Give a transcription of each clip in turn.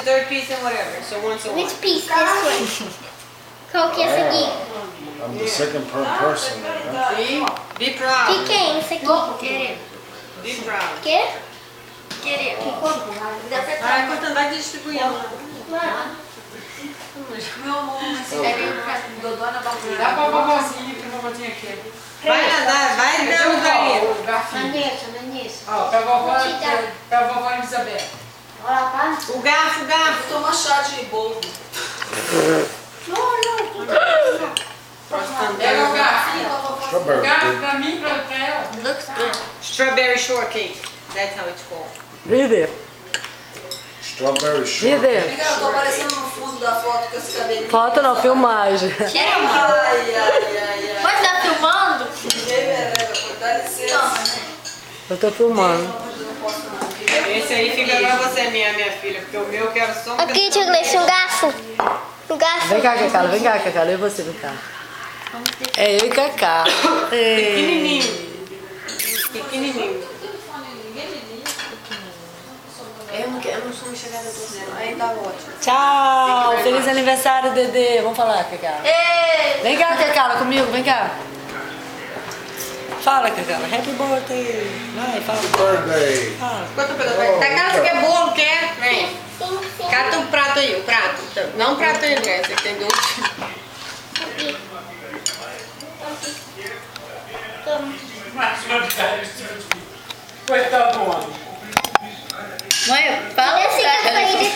third piece and whatever. So once a one. Which piece? This one. Qual que é esse aqui? I'm the second person. Be proud. De quem esse aqui? Querer. Be proud. Quê? Querer. Vai cortando, vai distribuindo. Meu amor, mas Dodô na barriga. Dá pra vovozinha, pra vovozinha aqui. Vai andar, vai dando carinho. O garfinho. Vanessa. Ó, pra vovó Elizabeth. O garfo, o garfo. Toma chá de bolo. Pega o garfo. O Strawberry. garfo pra mim, pra ela. Looks good. Strawberry shortcake. That's how it's called. Líder, Strawberry shortcake. líder. Amiga, eu tô aparecendo no fundo da foto com esse cabelinho. Foto não, filmagem. Tira a mão. Ai. Mas tá filmando? Dá licença. Eu tô filmando. Esse aí fica pra você, minha filha, porque o meu eu quero só um Aqui, tio Gleice, um garfo. Um garfo. Vem cá, Cacá, vem cá, Cacá. Eu e você, vem cá. É eu e Cacá. pequenininho. Pequenininho. Eu não sou chegada do céu. Aí tá ótimo. Tchau. Feliz aniversário, Dedê. Vamos falar, Cacá. Vem cá, Cacá, comigo, vem cá. Fala, Cacá. Happy birthday. Vai, fala. Birthday. Fala. Quanto pedaço? Tá cara, você quer bolo, quer? Vem. Sim, sim. Cata um prato aí, o prato. Não um prato aí, né? Você tem dois. Aqui. Toma. Coitado do homem. Mãe, fala Dá esse garfo aí,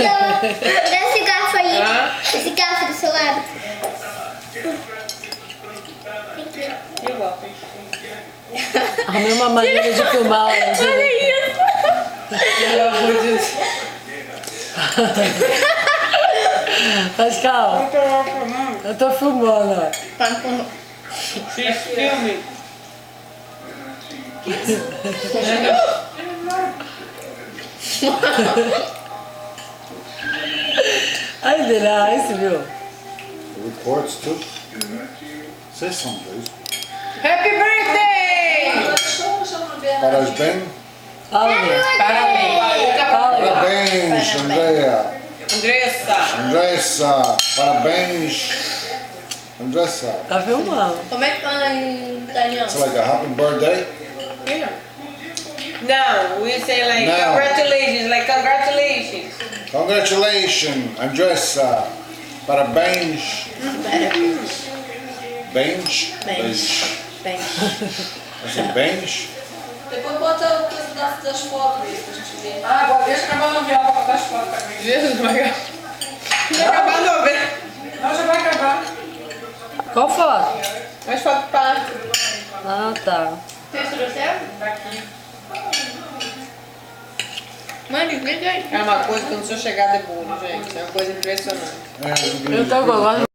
dá esse garfo aí. Hã? Esse garfo do seu lado. Igual. Arrumei uma maneira de filmar. Olha isso. Pascal, eu tô filmando, ó. Fiz filme. Ai, delícia, viu? Reports too. Say something, please. Happy birthday! Parabéns. Fala, meu. Parabéns. Fala, meu. Parabéns, Andrea. Andressa. Andressa. Parabéns. Andressa. Tá filmando. Como é que fala em italiano? It's like a happy birthday. No, we say like No. congratulations, like congratulations. Congratulations, Andressa. Parabéns. Bench. Bench. Bench. Depois bota o coisa das fotos aí pra gente ver. Ah, agora deixa acabar a novela pra botar as fotos também. Jesus, vai acabar a novela. Não, já vai acabar. Qual foto? Mas foto para. Ah, tá. Vocês trouxeram? Tá aqui. Mãe, desliga aí. É uma coisa que eu não sou chegada de bolo, gente. É uma coisa impressionante. Eu tô agora.